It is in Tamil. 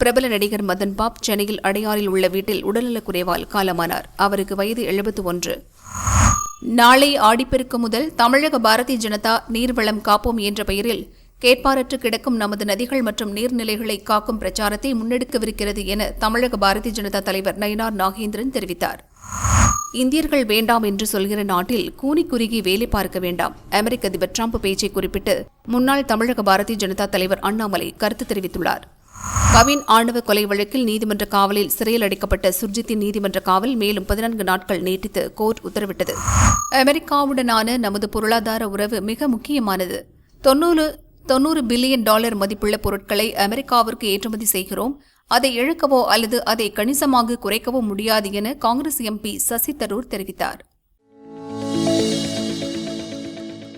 பிரபல நடிகர் மதன் பாப் சென்னையில் அடையாறில் உள்ள வீட்டில் உடல்நலக்குறைவால் காலமானார். அவருக்கு வயது 71. நாளை ஆடிப்பெருக்கு முதல் தமிழக பாரதிய ஜனதா நீர்வளம் காப்போம் என்ற பெயரில் கேட்பாரற்று கிடக்கும் நமது நதிகள் மற்றும் நீர்நிலைகளை காக்கும் பிரச்சாரத்தை முன்னெடுக்கவிருக்கிறது என தமிழக பாரதிய ஜனதா தலைவர் நயினார் நாகேந்திரன் தெரிவித்தார். இந்தியர்கள் வேண்டாம் என்று சொல்கிற நாட்டில் கூனி குறுகி வேலை பார்க்க வேண்டாம். அமெரிக்க அதிபர் டிரம்ப் பேச்சை குறிப்பிட்டு முன்னாள் தமிழக பாரதிய ஜனதா தலைவர் அண்ணாமலை கருத்து தெரிவித்துள்ளார். கவின் ஆணவ கொலை வழக்கில் நீதிமன்ற காவலில் சிறையில் அடைக்கப்பட்ட சுர்ஜித்தின் நீதிமன்ற காவல் மேலும் 14 நாட்கள் நீட்டித்து கோர்ட் உத்தரவிட்டது. அமெரிக்காவுடனான நமது பொருளாதார உறவு மிக முக்கியமானது. $90 பில்லியன் மதிப்புள்ள பொருட்களை அமெரிக்காவிற்கு ஏற்றுமதி செய்கிறோம். அதை இழக்கவோ அல்லது அதை கணிசமாக குறைக்கவோ முடியாது என காங்கிரஸ் எம்பி சசி தரூர் தெரிவித்தார்.